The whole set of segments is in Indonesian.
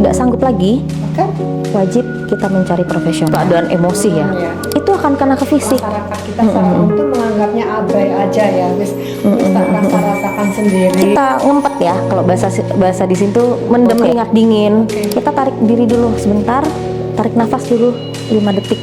tidak sanggup lagi, Maka wajib kita mencari profesional. Keadaan emosi ya, itu akan kena ke fisik. masyarakat kita secara umum tuh menganggapnya abai aja ya, wis tak rasa-rasakan sendiri. Kita ngempet ya, kalau bahasa di sini tuh mendem, keringat dingin. Kita tarik diri dulu sebentar, tarik nafas dulu 5 detik.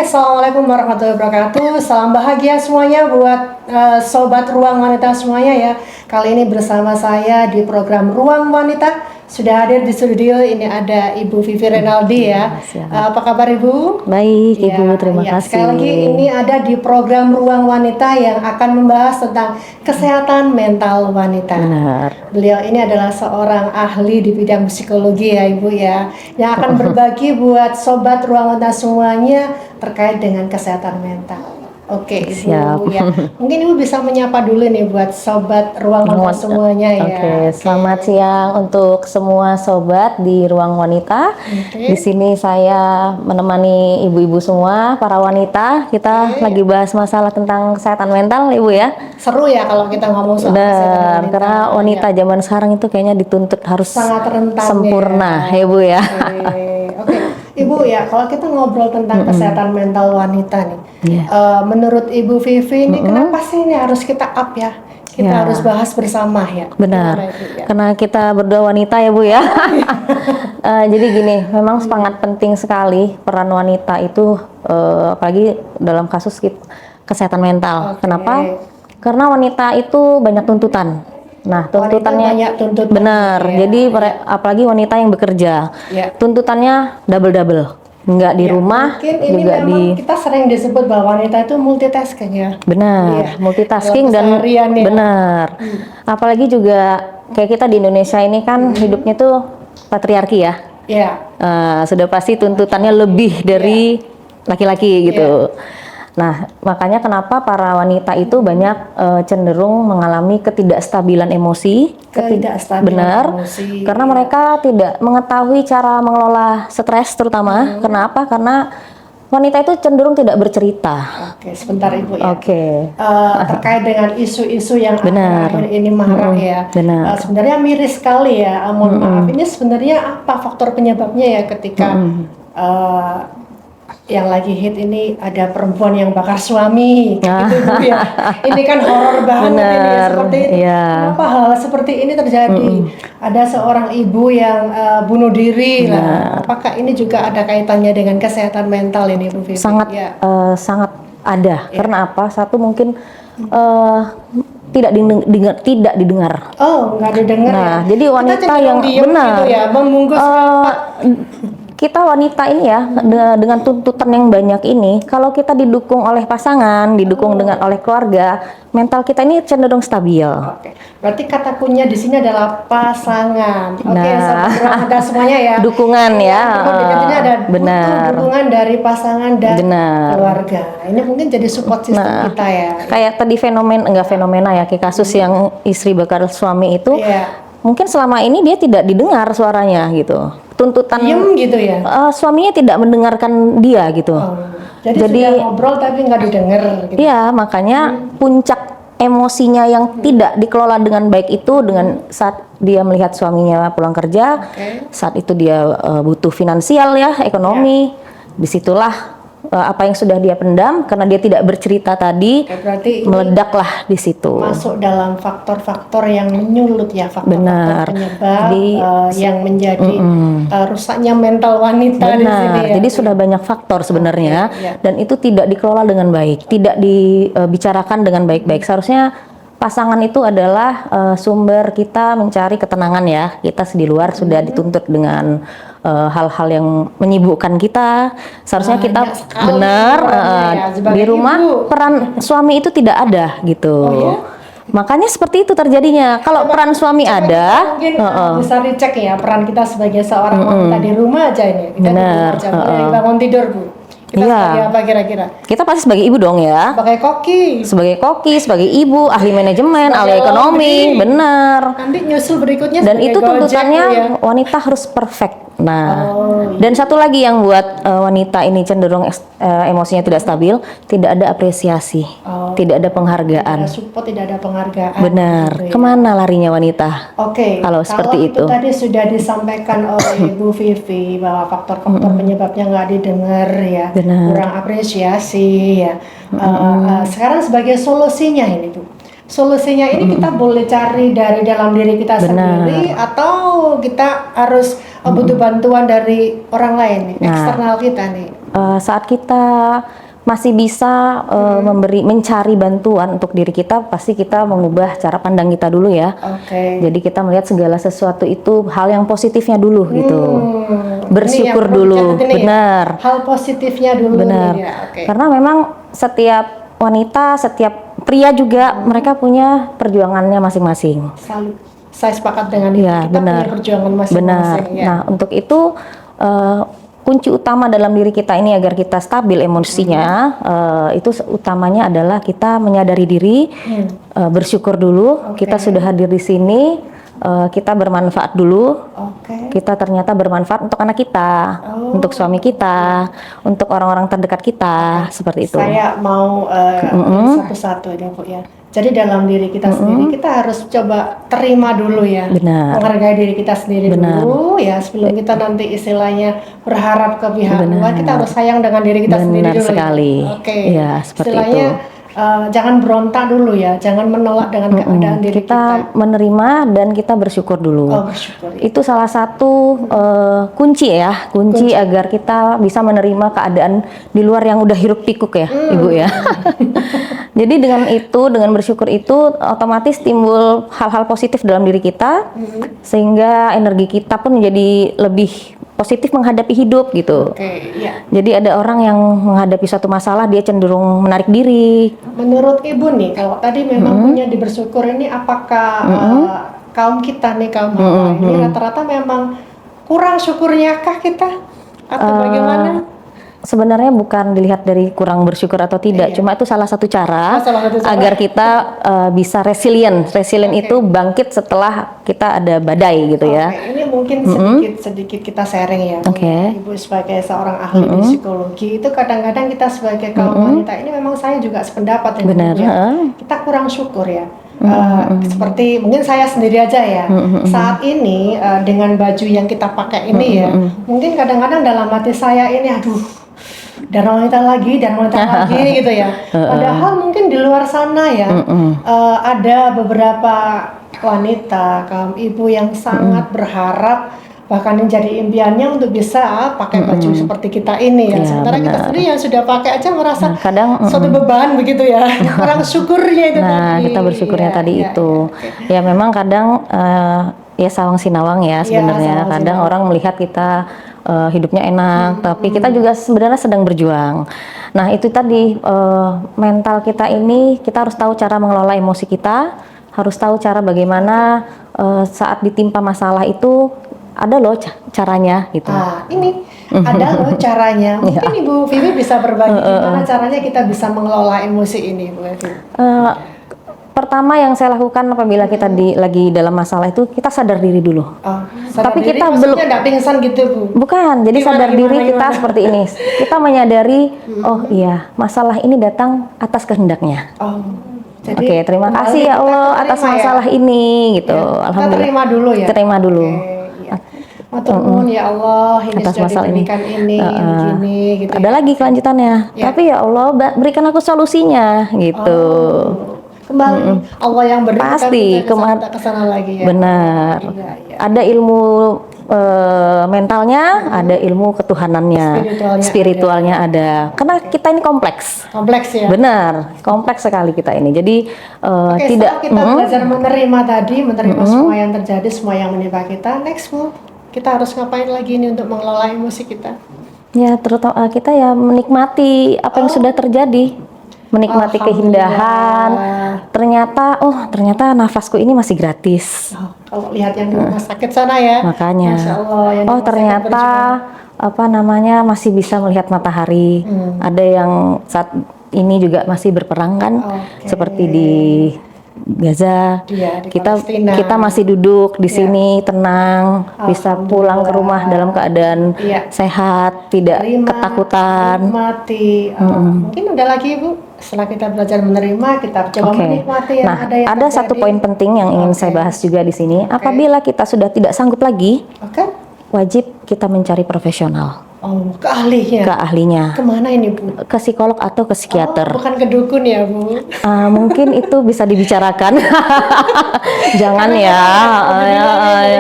Assalamualaikum warahmatullahi wabarakatuh. Salam bahagia semuanya buat sobat Ruang Wanita semuanya ya. Kali ini bersama saya di program Ruang Wanita. Sudah hadir di studio ini ada Ibu Vivi Renaldi ya. Apa kabar Ibu? Baik Ibu, terima kasih. Sekali lagi ini ada di program Ruang Wanita yang akan membahas tentang kesehatan mental wanita. Benar. Beliau ini adalah seorang ahli di bidang psikologi ya Ibu ya, yang akan berbagi buat sobat Ruang Wanita semuanya terkait dengan kesehatan mental. Oke, Ibu. Siap. Ya. Mungkin Ibu bisa menyapa dulu nih buat sobat Ruang Wanita semuanya ya. Oke, selamat siang untuk semua sobat di Ruang Wanita. Di sini saya menemani ibu-ibu semua, para wanita. Kita lagi bahas masalah tentang kesehatan mental, Ibu ya. Seru ya kalau kita ngomong soal kesehatan wanita. Karena wanita zaman sekarang itu kayaknya dituntut harus sangat rentan sempurna, ya Ibu ya. Oke. Ibu ya, kalau kita ngobrol tentang kesehatan mental wanita nih, menurut Ibu Vivi ini kenapa sih ini harus kita up ya? Kita harus bahas bersama ya. Benar, Ibu, ya? karena kita berdua wanita ya Bu ya. Jadi gini, memang sangat penting sekali peran wanita itu, apalagi dalam kasus kesehatan mental. Kenapa? Karena wanita itu banyak tuntutan. Nah, tuntutannya banyak tuntutan. Benar. Ya, jadi apalagi wanita yang bekerja, tuntutannya double, nggak di rumah, mungkin ini juga memang kita sering disebut bahwa wanita itu multitasking ya. Benar, multitasking dan benar. Apalagi juga kayak kita di Indonesia ini kan hidupnya tuh patriarki ya. Sudah pasti tuntutannya lebih dari laki-laki gitu. Nah, makanya kenapa para wanita itu banyak cenderung mengalami ketidakstabilan emosi. Benar, emosi. Karena mereka tidak mengetahui cara mengelola stres terutama. Kenapa? Karena wanita itu cenderung tidak bercerita. Oke, sebentar Ibu ya. Terkait dengan isu-isu yang akhir-akhir ini marak ya. Sebenarnya miris sekali ya. Mohon maaf, ini sebenarnya apa faktor penyebabnya ya ketika yang lagi hit ini ada perempuan yang bakar suami gitu Bu ya. Ini kan horor banget ini seperti ini. Kenapa hal seperti ini terjadi? Ada seorang ibu yang bunuh diri lah. Apakah ini juga ada kaitannya dengan kesehatan mental ini Bu Vivi? Sangat ada. Karena apa? Satu mungkin tidak didengar. Oh, nggak didengar. Nah, jadi wanita yang benar gitu ya, membungkus kita wanita ini ya dengan tuntutan yang banyak ini, kalau kita didukung oleh pasangan, didukung oleh keluarga, mental kita ini cenderung stabil. Oke. Berarti kata kuncinya di sini adalah pasangan. Ada semuanya ya. Dukungan ya. Intinya ada dukungan dari pasangan dan keluarga. Ini mungkin jadi support system kita ya. Kayak tadi fenomena ya, kayak kasus yang istri bakar suami itu. Mungkin selama ini dia tidak didengar suaranya gitu. Tuntutan gitu ya. Suaminya tidak mendengarkan dia gitu. Jadi sudah ngobrol tapi nggak didengar gitu. Iya, makanya puncak emosinya yang tidak dikelola dengan baik itu dengan saat dia melihat suaminya pulang kerja, saat itu dia butuh finansial ya, ekonomi. Disitulah apa yang sudah dia pendam karena dia tidak bercerita tadi, berarti meledaklah di situ. Masuk dalam faktor-faktor yang menyulut ya, faktor-faktor penyebab yang menjadi rusaknya mental wanita di sini ya. Jadi sudah banyak faktor sebenarnya dan itu tidak dikelola dengan baik, tidak dibicarakan dengan baik-baik. Seharusnya pasangan itu adalah sumber kita mencari ketenangan ya. Kita di luar sudah dituntut dengan hal-hal yang menyibukkan kita. Seharusnya kita benar di rumah peran suami itu tidak ada gitu. Makanya seperti itu terjadinya. Kalau peran suami ada, mungkin bisa dicek ya peran kita sebagai seorang wanita di rumah aja ini. Kita di rumah aja, mulai bangun tidur Bu. Kita sebagai apa kira-kira? Kita pasti sebagai ibu dong ya. Sebagai koki, sebagai ibu, ahli manajemen, ahli ekonomi, benar. Nanti nyusul berikutnya. Dan itu tuntutannya wanita harus perfect. Nah, dan satu lagi yang buat wanita ini cenderung emosinya tidak stabil, tidak ada apresiasi, tidak ada penghargaan. Tidak ada support, tidak ada penghargaan. Benar. Gitu ya. Kemana larinya wanita? Kalau seperti itu. Tadi sudah disampaikan oleh Bu Vivi bahwa faktor-faktor penyebabnya nggak didengar ya, kurang apresiasi ya. Sekarang sebagai solusinya ini Bu. Solusinya ini kita boleh cari dari dalam diri kita sendiri atau kita harus butuh bantuan dari orang lain nih, eksternal kita nih. Saat kita masih bisa mencari bantuan untuk diri kita, pasti kita mengubah cara pandang kita dulu ya. Jadi kita melihat segala sesuatu itu hal yang positifnya dulu gitu. Bersyukur dulu, benar. Hal positifnya dulu. Benar. Karena memang setiap wanita, setiap pria juga mereka punya perjuangannya masing-masing. Saya sepakat dengan itu. Kita punya perjuangan masing-masing. Ya. Nah, untuk itu kunci utama dalam diri kita ini agar kita stabil emosinya, itu utamanya adalah kita menyadari diri, bersyukur dulu. Kita sudah hadir di sini. Kita bermanfaat dulu. Kita ternyata bermanfaat untuk anak kita, untuk suami kita, untuk orang-orang terdekat kita, seperti itu. Saya mau satu-satu ya Bu ya. Jadi dalam diri kita sendiri kita harus coba terima dulu ya, menghargai diri kita sendiri dulu ya, sebelum kita nanti istilahnya berharap ke pihak luar. Kita harus sayang dengan diri kita sendiri dulu. Sekali. Ya, seperti istilahnya, itu. Jangan berontak dulu ya, jangan menolak dengan keadaan diri kita. Menerima dan kita bersyukur dulu. Bersyukur, ya. Itu salah satu kunci agar kita bisa menerima keadaan di luar yang udah hiruk pikuk ya, Ibu ya. Jadi dengan bersyukur itu otomatis timbul hal-hal positif dalam diri kita, sehingga energi kita pun menjadi lebih positif menghadapi hidup gitu. Jadi ada orang yang menghadapi suatu masalah dia cenderung menarik diri. Menurut Ibu nih, kalau tadi memang punya di bersyukur ini, apakah kaum kita nih, kaum Hawa ini rata-rata memang kurang syukurnya kah kita? Atau bagaimana? Sebenarnya bukan dilihat dari kurang bersyukur atau tidak, cuma itu salah satu cara agar kita bisa resilient. Resilient itu bangkit setelah kita ada badai gitu ya. Ini mungkin sedikit kita sharing ya. Ibu sebagai seorang ahli psikologi, itu kadang-kadang kita sebagai kaum wanita ini memang saya juga sependapat dengan kita kurang syukur ya. Seperti mungkin saya sendiri aja ya, saat ini dengan baju yang kita pakai ini ya, mungkin kadang-kadang dalam hati saya ini dan wanita lagi gitu ya. Padahal mungkin di luar sana ya ada beberapa wanita, kaum ibu yang sangat berharap, bahkan yang jadi impiannya untuk bisa pakai baju seperti kita ini ya. Sementara kita sendiri yang sudah pakai aja merasa kadang suatu beban begitu ya. Kurang syukurnya itu tadi. Kita bersyukurnya itu. Ya memang kadang ya sawang sinawang ya sebenarnya. Kadang orang melihat kita hidupnya enak, tapi kita juga sebenarnya sedang berjuang. Nah itu tadi mental kita ini, kita harus tahu cara mengelola emosi kita, harus tahu cara bagaimana saat ditimpa masalah itu ada loh caranya gitu. Ini ada loh caranya. Mungkin Ibu Vivi bisa berbagi gimana caranya kita bisa mengelola emosi ini, Bu Vivi. Pertama yang saya lakukan apabila kita lagi dalam masalah itu, kita sadar diri dulu. Tapi diri, kita belum pingsan gitu Bu. Bukan, jadi sadar diri kita seperti ini. Kita menyadari, oh iya, masalah ini datang atas kehendaknya. Oke, terima kasih ya Allah atas masalah ini gitu. Alhamdulillah. Kita terima dulu ya. Terima dulu. Matur nuwun ya Allah, ini atas sudah diberikan ini gitu. Ada lagi kelanjutannya. Tapi ya Allah, berikan aku solusinya gitu. Kembali Allah yang beri, pasti kita kesana lagi ya. Benar. Ada ilmu mentalnya, ada ilmu ketuhanannya, spiritualnya ada. Karena kita ini kompleks ya. Benar, kompleks sekali kita ini. Jadi tidak kita belajar menerima semua yang terjadi, semua yang menimpa kita. Next Bu, kita harus ngapain lagi ini untuk mengelola emosi kita? Ya terutama kita ya menikmati apa yang sudah terjadi. menikmati keindahan. Ternyata nafasku ini masih gratis. Kalau lihat yang di rumah sakit sana ya. Makanya. Masya Allah, ternyata masih bisa melihat matahari. Ada yang saat ini juga masih berperang kan, seperti di Gaza. Kita masih duduk di sini tenang, bisa pulang ke rumah dalam keadaan sehat, tidak ketakutan. Mungkin udah lagi Ibu, setelah kita belajar menerima, kita coba menikmati yang ada satu poin penting yang ingin saya bahas juga di sini. Apabila kita sudah tidak sanggup lagi, wajib kita mencari profesional. Keahlinya. Kemana ini Bu? Ke psikolog atau ke psikiater. Bukan ke dukun ya Bu? Mungkin itu bisa dibicarakan. Jangan ya.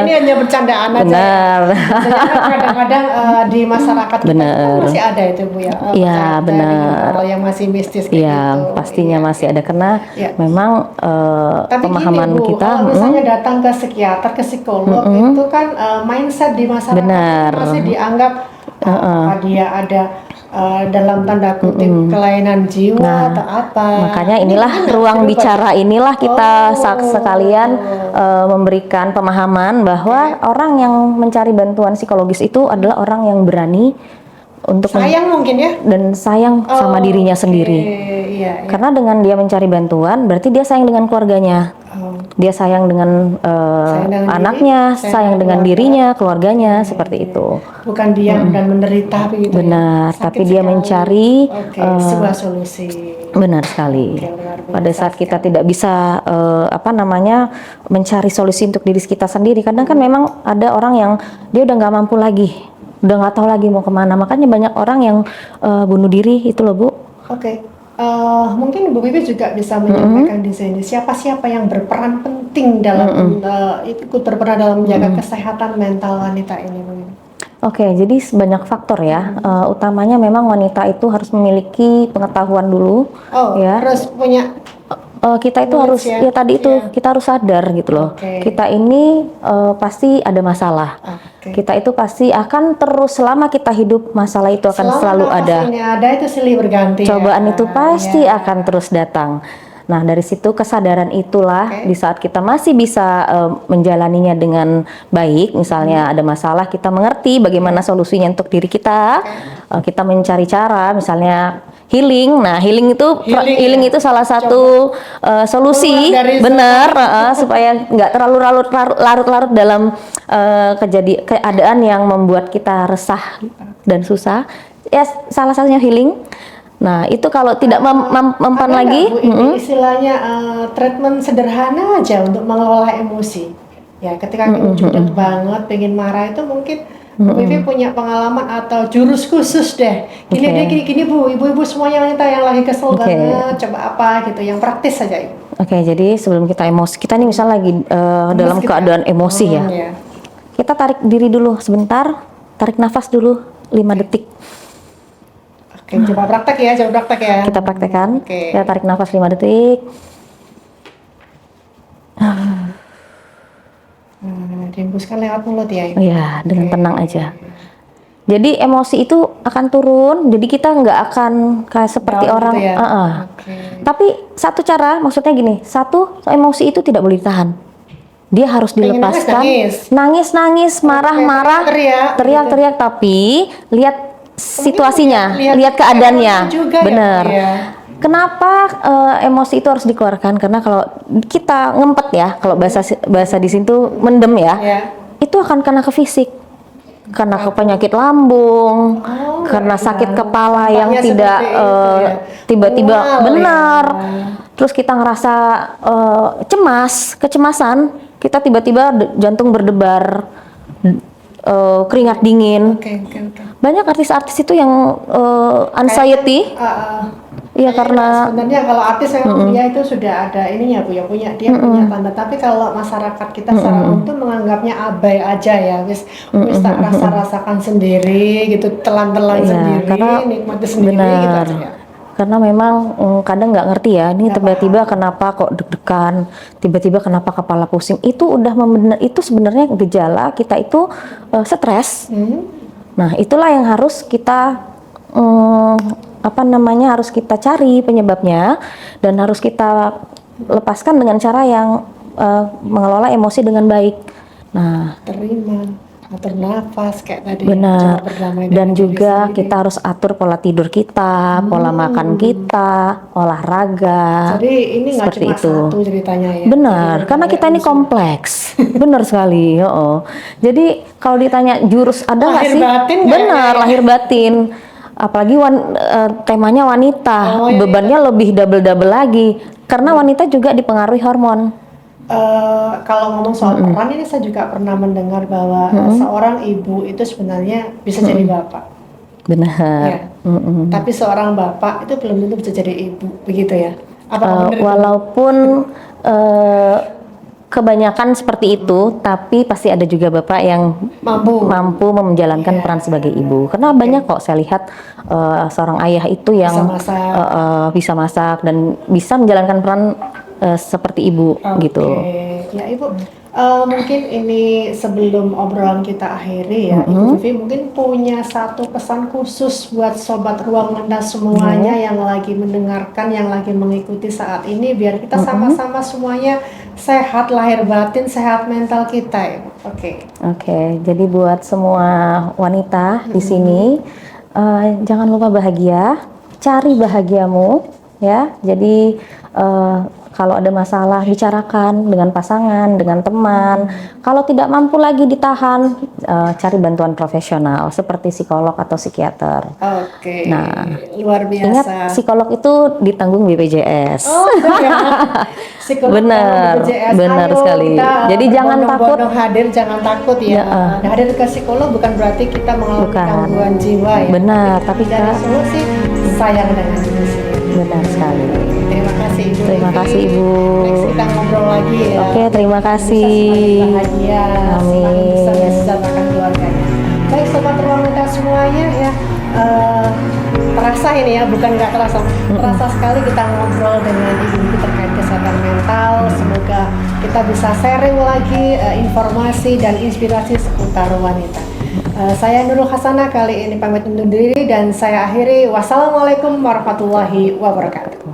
Ini hanya bercandaan aja. Benar. Kadang-kadang di masyarakat kita masih ada itu Bu ya. Iya benar. Kalau yang masih mistis gitu. Pastinya masih ada karena memang pemahaman Bu, kita. Kalau misalnya datang ke psikiater, ke psikolog itu kan mindset di masyarakat masih dianggap dia ada dalam tanda kutip kelainan jiwa atau apa. Makanya inilah ruang bicara, inilah kita sekalian memberikan pemahaman bahwa orang yang mencari bantuan psikologis itu adalah orang yang berani untuk sayang mungkin ya, dan sayang sama dirinya sendiri. Karena dengan dia mencari bantuan berarti dia sayang dengan keluarganya. Dia sayang dengan anaknya, sayang dengan dirinya, keluarganya, seperti itu. Bukan dia dan menderita begitu. Benar, tapi dia mencari sebuah solusi. Benar sekali. Pada saat kita tidak bisa mencari solusi untuk diri kita sendiri, kadang kan memang ada orang yang dia udah nggak mampu lagi, udah nggak tahu lagi mau kemana. Makanya banyak orang yang bunuh diri itu loh Bu. Mungkin Bu Bibi juga bisa menyampaikan di sini siapa-siapa yang berperan penting dalam ikut berperan dalam menjaga kesehatan mental wanita ini Bu. Jadi banyak faktor ya. Utamanya memang wanita itu harus memiliki pengetahuan dulu. Harus punya. Kita itu harus kita harus sadar gitu loh. Kita ini pasti ada masalah. Kita itu pasti akan terus selama kita hidup, masalah itu akan selalu ada. Itu silih berganti. Cobaan itu pasti akan terus datang. Nah, dari situ kesadaran itulah di saat kita masih bisa menjalaninya dengan baik, misalnya ada masalah, kita mengerti bagaimana solusinya untuk diri kita. Kita mencari cara, misalnya healing. Nah, healing itu salah satu solusi, benar, supaya nggak terlalu larut-larut dalam keadaan yang membuat kita resah dan susah. Ya, salah satunya healing. Nah, itu kalau tidak mempan lagi, ini istilahnya treatment sederhana aja untuk mengelola emosi. Ya, ketika kita judet banget, pengen marah itu mungkin Bu Vivi punya pengalaman atau jurus khusus deh. Gini Bu, ibu-ibu semuanya wanita yang lagi kesel banget, coba apa gitu, yang praktis saja Ibu. Jadi sebelum kita emosi, kita nih misalnya lagi dalam keadaan emosi ya. Kita tarik diri dulu sebentar, tarik nafas dulu 5 detik. Coba praktek ya. Kita praktekkan. Kita tarik nafas 5 detik. Dihembuskan lewat mulut ya. Iya, dengan tenang aja. Jadi emosi itu akan turun. Jadi kita nggak akan kayak seperti orang. Gitu ya? Tapi satu cara, maksudnya gini, emosi itu tidak boleh ditahan. Dia harus dilepaskan. Nangis, marah-marah, teriak-teriak. Tapi lihat situasinya, lihat keadaannya. Bener. Kenapa emosi itu harus dikeluarkan? Karena kalau kita ngempet ya, kalau bahasa di sini tuh mendem ya, itu akan kena ke fisik, karena ke penyakit lambung, karena sakit kepala yang tidak tiba-tiba benar. Terus kita ngerasa kecemasan, kita tiba-tiba jantung berdebar, keringat dingin. Banyak artis-artis itu yang anxiety. Iya, karena sebenarnya kalau artis memang dia itu sudah ada ininya Bu ya, punya tanda. Tapi kalau masyarakat kita secara umum tuh menganggapnya abai aja ya, wis tak rasakan sendiri gitu, telan-telan sendiri, nikmati sendiri gitu aja ya. Karena memang kadang nggak ngerti ya, ini tiba-tiba kenapa kok deg-degan, tiba-tiba kenapa kepala pusing, itu itu sebenarnya gejala kita itu stres. Nah, itulah yang harus kita apa namanya, harus kita cari penyebabnya dan harus kita lepaskan dengan cara yang mengelola emosi dengan baik. Nah, terima, atur nafas kayak tadi. Benar. Dan juga kita harus atur pola tidur kita, pola makan kita, olahraga. Jadi ini nggak cuma itu. Satu ceritanya ya. Benar, karena kita ini kompleks. Benar sekali. Jadi kalau ditanya jurus ada nggak sih? Batin benar, lahir batin. Apalagi temanya wanita, bebannya lebih double lagi. Karena wanita juga dipengaruhi hormon. Kalau ngomong soal peran ini, saya juga pernah mendengar bahwa seorang ibu itu sebenarnya bisa jadi bapak. Benar. Ya. Tapi seorang bapak itu belum tentu bisa jadi ibu, begitu ya? Walaupun kebanyakan seperti itu, tapi pasti ada juga bapak yang mampu menjalankan peran sebagai ibu. Karena banyak kok saya lihat seorang ayah itu yang bisa masak dan bisa menjalankan peran seperti ibu gitu. Ya Ibu, mungkin ini sebelum obrolan kita akhiri ya, Ibu Vivi mungkin punya satu pesan khusus buat sobat Ruang Menda semuanya yang lagi mendengarkan, yang lagi mengikuti saat ini, biar kita sama-sama semuanya sehat lahir batin, sehat mental kita, Ibu. Oke. Jadi buat semua wanita di sini, jangan lupa bahagia, cari bahagiamu ya. Jadi kalau ada masalah bicarakan dengan pasangan, dengan teman. Kalau tidak mampu lagi ditahan, cari bantuan profesional seperti psikolog atau psikiater. Oke. Nah, luar biasa. Ingat psikolog itu ditanggung BPJS. Oh, ya. Psikolog benar, BPJS. benar sekali. Jadi jangan takut. Hadir, jangan takut ya. Hadir ke psikolog bukan berarti kita mengalami gangguan jiwa ya. Benar, tapi dari solusi sayang dengan diri sendiri. Benar sekali. Terima kasih Ibu. Terima kasih Ibu. Next kita ngobrol lagi ya. Oke, terima kasih. Bahagia. Amin. Bisa bahkan keluarganya. Baik sobat Ruang Menda semuanya ya. Terasa ini ya, bukan nggak terasa. Terasa sekali kita ngobrol dengan Ibu terkait kesehatan mental. Semoga kita bisa sharing lagi informasi dan inspirasi seputar wanita. Saya Nurul Hasanah kali ini pamit undur diri dan saya akhiri. Wassalamualaikum warahmatullahi wabarakatuh.